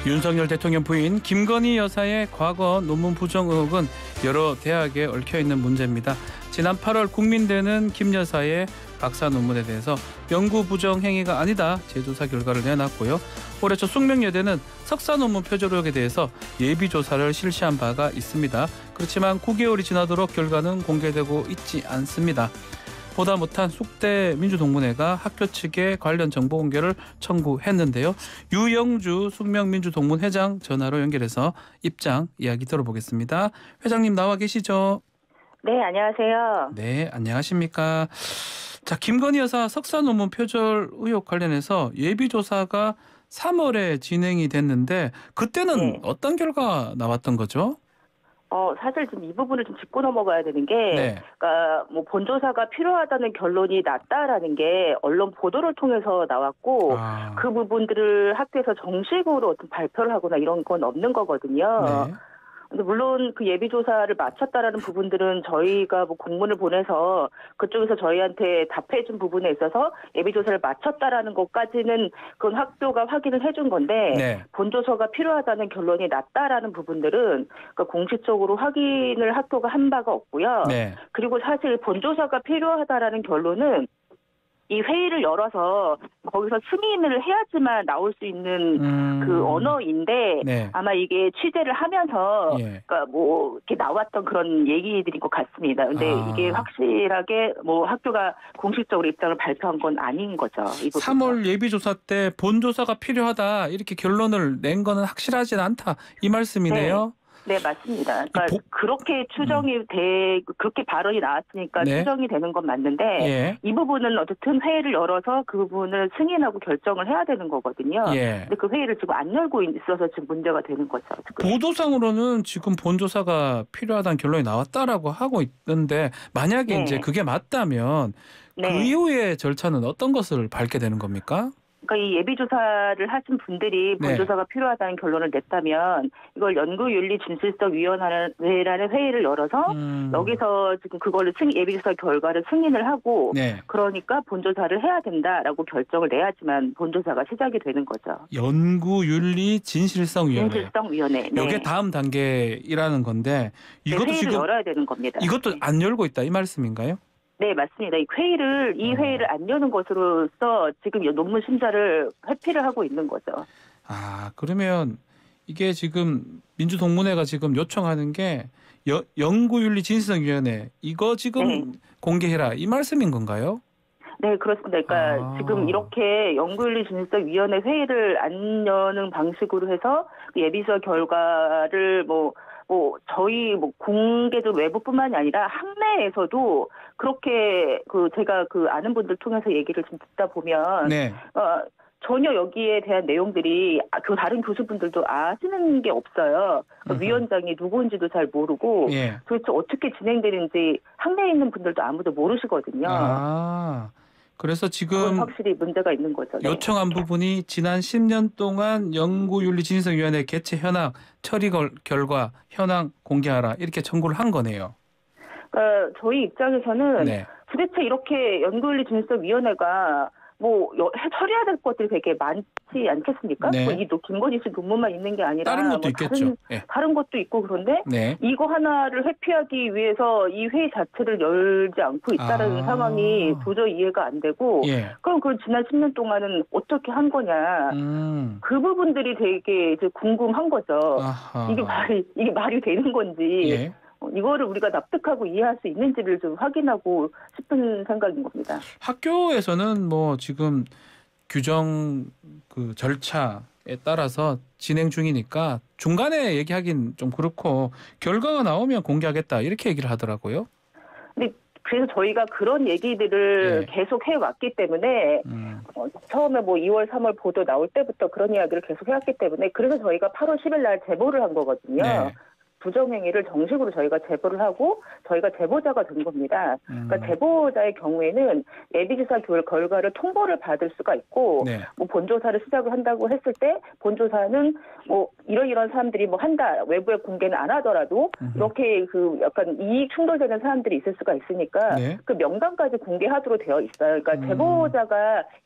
윤석열 대통령 부인 김건희 여사의 과거 논문 부정 의혹은 여러 대학에 얽혀있는 문제입니다. 지난 8월 국민대는 김 여사의 박사 논문에 대해서 연구 부정 행위가 아니다 재조사 결과를 내놨고요. 올해 초 숙명여대는 석사 논문 표절 의혹에 대해서 예비조사를 실시한 바가 있습니다. 그렇지만 9개월이 지나도록 결과는 공개되고 있지 않습니다. 보다 못한 숙대 민주동문회가 학교 측에 관련 정보 공개를 청구했는데요. 유영주 숙명민주동문회장 전화로 연결해서 입장 이야기 들어보겠습니다. 회장님 나와 계시죠? 네, 안녕하세요. 네, 안녕하십니까. 자, 김건희 여사 석사 논문 표절 의혹 관련해서 예비조사가 3월에 진행이 됐는데 그때는 네. 어떤 결과 나왔던 거죠? 사실 지금 이 부분을 좀 짚고 넘어가야 되는 게, 네. 그러니까 뭐 본조사가 필요하다는 결론이 났다라는 게 언론 보도를 통해서 나왔고, 그 부분들을 학교에서 정식으로 어떤 발표를 하거나 이런 건 없는 거거든요. 네. 근데 물론 그 예비조사를 마쳤다라는 부분들은 저희가 뭐 공문을 보내서 그쪽에서 저희한테 답해준 부분에 있어서 예비조사를 마쳤다라는 것까지는 그건 학교가 확인을 해준 건데 네. 본조사가 필요하다는 결론이 났다라는 부분들은 그러니까 공식적으로 확인을 학교가 한 바가 없고요. 네. 그리고 사실 본조사가 필요하다라는 결론은 이 회의를 열어서 거기서 승인을 해야지만 나올 수 있는 그 언어인데 네. 아마 이게 취재를 하면서 예. 그러니까 뭐 이렇게 나왔던 그런 얘기들인 것 같습니다. 근데 이게 확실하게 뭐 학교가 공식적으로 입장을 발표한 건 아닌 거죠. 이 부분은. 3월 예비조사 때 본조사가 필요하다 이렇게 결론을 낸 거는 확실하진 않다 이 말씀이네요. 네, 맞습니다. 그러니까 그렇게 추정이 그렇게 발언이 나왔으니까 네. 추정이 되는 건 맞는데 예. 이 부분은 어쨌든 회의를 열어서 그 부분을 승인하고 결정을 해야 되는 거거든요. 예. 근데 그 회의를 지금 안 열고 있어서 지금 문제가 되는 거죠. 지금. 보도상으로는 지금 본조사가 필요하다는 결론이 나왔다라고 하고 있는데 만약에 네. 이제 그게 맞다면 네. 그 이후의 절차는 어떤 것을 밟게 되는 겁니까? 그러니까 이 예비조사를 하신 분들이 본조사가 필요하다는 결론을 냈다면 이걸 연구윤리진실성위원회라는 회의를 열어서 여기서 지금 그걸로 예비조사 결과를 승인을 하고 네. 그러니까 본조사를 해야 된다라고 결정을 내야지만 본조사가 시작이 되는 거죠. 연구윤리진실성위원회. 진실성위원회. 네. 이게 다음 단계이라는 건데 이것도 회의를 지금 열어야 되는 겁니다. 이것도 네. 안 열고 있다 이 말씀인가요? 네, 맞습니다. 이 회의를 안 여는 것으로서 지금 논문 심사를 회피를 하고 있는 거죠. 그러면 이게 지금 민주동문회가 지금 요청하는 게 연구윤리진실성위원회 이거 지금 공개해라 이 말씀인 건가요? 네, 그렇습니다. 그러니까 지금 이렇게 연구윤리진실성위원회 회의를 안 여는 방식으로 해서 예비조사 결과를 저희 공개적 외부뿐만이 아니라 학내에서도 그렇게 제가 아는 분들 통해서 얘기를 좀 듣다 보면 네. 전혀 여기에 대한 내용들이 다른 교수분들도 아시는 게 없어요. 위원장이 누구인지도 잘 모르고 예. 도대체 어떻게 진행되는지 학내에 있는 분들도 아무도 모르시거든요. 그래서 지금 확실히 문제가 있는 거죠. 네. 요청한 부분이 지난 10년 동안 연구윤리진실성위원회 개최 현황, 처리 결과, 현황 공개하라 이렇게 청구를 한 거네요. 그러니까 저희 입장에서는 네. 도대체 이렇게 연구윤리진실성위원회가 처리해야 될 것들이 되게 많지 않겠습니까? 네. 이 김건희 씨 논문만 있는 게 아니라 다른 것도 있겠죠. 다른 것도 있고 그런데 네. 이거 하나를 회피하기 위해서 이 회의 자체를 열지 않고 있다는 상황이 도저히 이해가 안 되고 그럼 그 지난 10년 동안은 어떻게 한 거냐 그 부분들이 되게 이제 궁금한 거죠. 이게 말이 되는 건지. 이거를 우리가 납득하고 이해할 수 있는지를 좀 확인하고 싶은 생각인 겁니다. 학교에서는 지금 규정 절차에 따라서 진행 중이니까 중간에 얘기하긴 좀 그렇고 결과가 나오면 공개하겠다 이렇게 얘기를 하더라고요. 근데 그래서 저희가 그런 얘기들을 계속 해왔기 때문에 처음에 2월, 3월 보도 나올 때부터 그런 이야기를 계속 해왔기 때문에 그래서 저희가 8월 10일 날 제보를 한 거거든요. 부정행위를 정식으로 저희가 제보를 하고 저희가 제보자가 된 겁니다. 그러니까 제보자의 경우에는 예비조사 결과를 통보를 받을 수가 있고 네. 뭐 본조사를 시작을 한다고 했을 때 본조사는 뭐 이런 사람들이 뭐 한다 외부에 공개는 안 하더라도 이렇게 그 약간 이익 충돌되는 사람들이 있을 수가 있으니까 네. 그 명단까지 공개하도록 되어 있어요. 그러니까 제보자가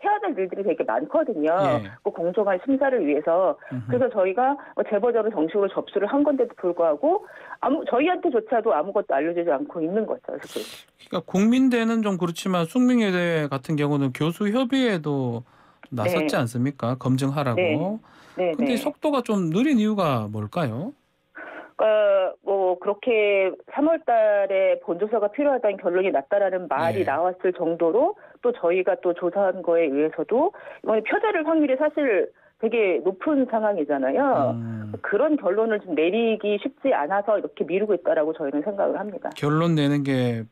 해야 될 일들이 되게 많거든요. 예. 그 공정한 심사를 위해서. 그래서 저희가 제보자로 정식으로 접수를 한 건데도 불구하고 저희한테조차도 아무것도 알려주지 않고 있는 거죠. 지금. 그러니까 국민대는 좀 그렇지만 숙명여대 같은 경우는 교수 협의회도 나섰지 네. 않습니까? 검증하라고. 네. 네. 근데 네. 속도가 좀 느린 이유가 뭘까요? 뭐 그렇게 3월 달에 본조사가 필요하다는 결론이 났다라는 말이 예. 나왔을 정도로 또 저희가 또 조사한 거에 의해서도 이번에 표절일 확률이 사실 되게 높은 상황이잖아요. 그런 결론을 좀 내리기 쉽지 않아서 이렇게 미루고 있다라고 저희는 생각을 합니다. 결론 내는 게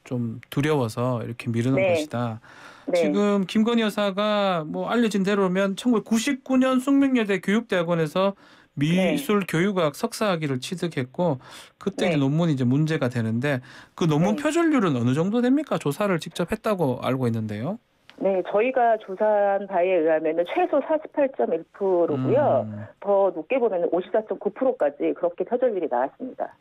좀 두려워서 이렇게 미루는 네. 것이다. 네. 지금 김건희 여사가 뭐 알려진 대로면 1999년 숙명여대 교육대학원에서 미술 교육학 석사학위를 취득했고 그때 이제 논문이 이제 문제가 되는데 그 논문 표절률은 어느 정도 됩니까? 조사를 직접 했다고 알고 있는데요. 네, 저희가 조사한 바에 의하면 최소 48.1%고요. 더 높게 보면 54.9%까지 그렇게 표절률이 나왔습니다.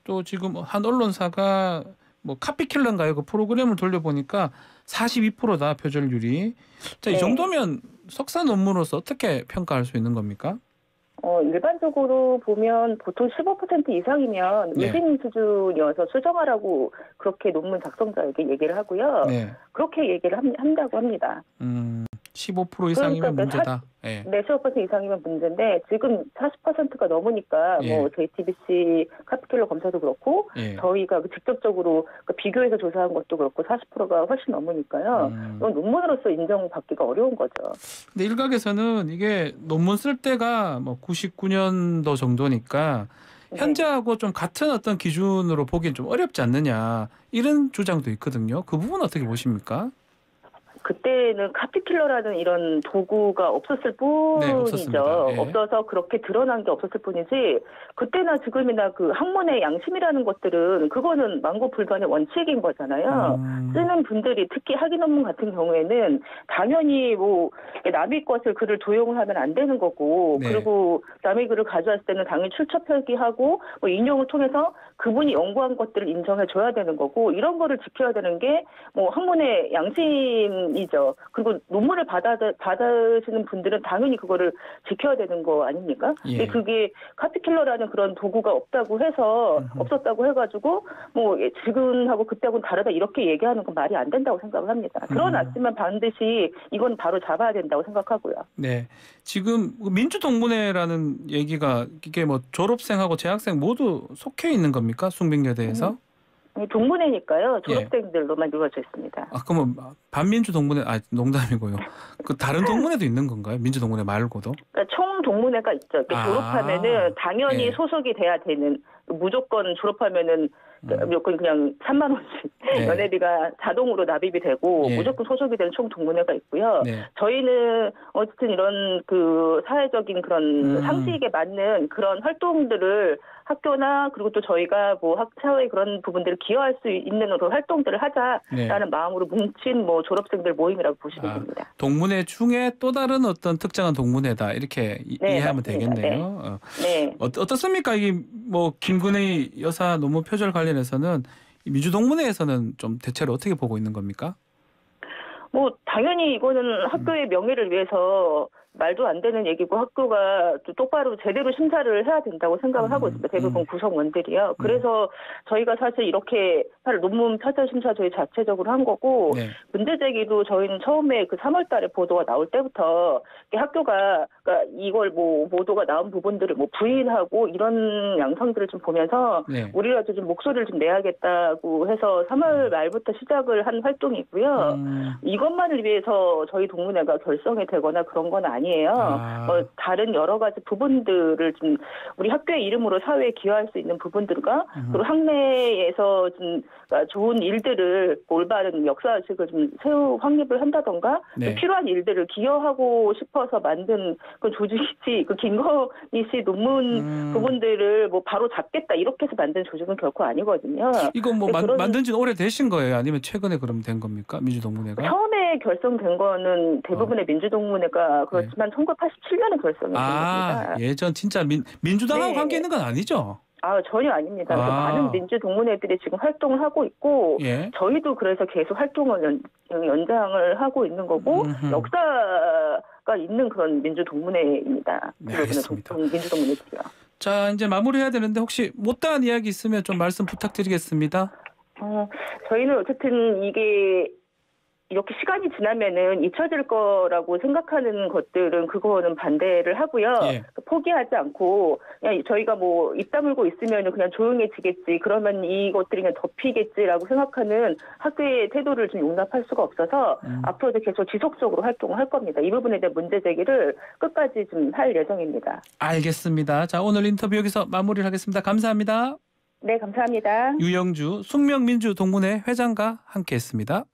또 지금 한 언론사가 뭐 카피킬러인가요? 그 프로그램을 돌려보니까 42%다 표절률이. 자, 이 정도면 석사 논문으로서 어떻게 평가할 수 있는 겁니까? 일반적으로 보면 보통 15% 이상이면 의심 수준이어서 수정하라고 그렇게 논문 작성자에게 얘기를 하고요. 네. 그렇게 얘기를 한다고 합니다. 15% 이상이면 문제다. 네, 15% 이상이면 문제인데 지금 40%가 넘으니까 뭐 JTBC 카피킬러 검사도 그렇고 저희가 직접적으로 비교해서 조사한 것도 그렇고 40%가 훨씬 넘으니까요. 이건 논문으로서 인정받기가 어려운 거죠. 근데 일각에서는 이게 논문 쓸 때가 뭐 99년도 정도니까 현재하고 좀 같은 어떤 기준으로 보기엔 좀 어렵지 않느냐 이런 주장도 있거든요. 그 부분 어떻게 보십니까? 그때는 카피킬러라는 이런 도구가 없었을 뿐이죠. 네, 없어서 그렇게 드러난 게 없었을 뿐이지 그때나 지금이나 그 학문의 양심이라는 것들은 그거는 만고불변의 원칙인 거잖아요. 쓰는 분들이 특히 학위 논문 같은 경우에는 당연히 뭐 남의 것을 글을 도용을 하면 안 되는 거고 그리고 남의 글을 가져왔을 때는 당연히 출처 표기하고 뭐 인용을 통해서 그분이 연구한 것들을 인정해 줘야 되는 거고 이런 거를 지켜야 되는 게 뭐 학문의 양심이죠. 그리고 논문을 받으시는 분들은 당연히 그거를 지켜야 되는 거 아닙니까? 근데 그게 카피킬러라는 그런 도구가 없다고 해서 없었다고 해가지고 뭐 지금하고 그때하고는 다르다 이렇게 얘기하는 건 말이 안 된다고 생각을 합니다. 드러났으면 반드시 이건 바로 잡아야 된다고 생각하고요. 네, 지금 민주동문회라는 얘기가 이게 뭐 졸업생하고 재학생 모두 속해 있는 겁니까? 숙명여대에서? 동문회니까요. 졸업생들로만 이루어져 있습니다. 그러면 반민주 동문회 농담이고요. 그 다른 동문회도 있는 건가요? 민주 동문회 말고도? 그러니까 총 동문회가 있죠. 졸업하면은 당연히 소속이 돼야 되는 무조건 졸업하면은 무조건 그냥 3만 원씩 연회비가 자동으로 납입이 되고 무조건 소속이 되는 총 동문회가 있고요. 저희는 어쨌든 이런 그 사회적인 그런 상식에 맞는 그런 활동들을 학교나 그리고 또 저희가 뭐 사회의 그런 부분들을 기여할 수 있는 그런 활동들을 하자라는 마음으로 뭉친 뭐 졸업생들 모임이라고 보시면 됩니다. 동문회 중에 또 다른 어떤 특정한 동문회다 이렇게 이해하면 되겠네요. 어떻습니까? 이게 뭐 김건희 여사 논문 표절 관련해서는 민주동문회에서는 좀 대체로 어떻게 보고 있는 겁니까? 뭐 당연히 이거는 학교의 명예를 위해서 말도 안 되는 얘기고 학교가 또 똑바로 제대로 심사를 해야 된다고 생각을 하고 있습니다. 대부분 구성원들이요. 그래서 저희가 사실 이렇게 논문 표절 심사 저희 자체적으로 한 거고 문제 제기도 저희는 처음에 그 3월 달에 보도가 나올 때부터 학교가 그러니까 이걸 뭐 보도가 나온 부분들을 뭐 부인하고 이런 양상들을 좀 보면서 우리라도 좀 목소리를 좀 내야겠다고 해서 3월 말부터 시작을 한 활동이고요. 이것만을 위해서 저희 동문회가 결성이 되거나 그런 건 아니고 아니에요. 다른 여러 가지 부분들을 좀 우리 학교의 이름으로 사회에 기여할 수 있는 부분들과 그리고 학내에서 좀 좋은 일들을 올바른 역사식을 좀 새로 확립을 한다던가 네. 필요한 일들을 기여하고 싶어서 만든 그 조직이지 그 김건희 씨 논문 부분들을 뭐 바로 잡겠다 이렇게 해서 만든 조직은 결코 아니거든요. 이거 뭐 만든 지는 오래되신 거예요? 아니면 최근에 그럼 된 겁니까? 민주동문회가? 처음에 결성된 거는 대부분의 민주동문회가 그렇지만 1987년에 결성이 된 겁니다. 예전 진짜 민주당하고 네. 관계 있는 건 아니죠? 전혀 아닙니다. 많은 민주동문회들이 지금 활동을 하고 있고 저희도 그래서 계속 활동을 연장을 하고 있는 거고 역사가 있는 그런 민주동문회입니다. 네, 알겠습니다. 민주동문회지요. 자, 이제 마무리해야 되는데 혹시 못다한 이야기 있으면 좀 말씀 부탁드리겠습니다. 저희는 어쨌든 이게 이렇게 시간이 지나면은 잊혀질 거라고 생각하는 것들은 그거는 반대를 하고요. 포기하지 않고 그냥 저희가 뭐 입 다물고 있으면 그냥 조용해지겠지. 그러면 이것들이 그냥 덮이겠지라고 생각하는 학교의 태도를 좀 용납할 수가 없어서 앞으로도 계속 지속적으로 활동을 할 겁니다. 이 부분에 대한 문제 제기를 끝까지 좀 할 예정입니다. 알겠습니다. 자, 오늘 인터뷰 여기서 마무리를 하겠습니다. 감사합니다. 네, 감사합니다. 유영주 숙명민주동문회 회장과 함께했습니다.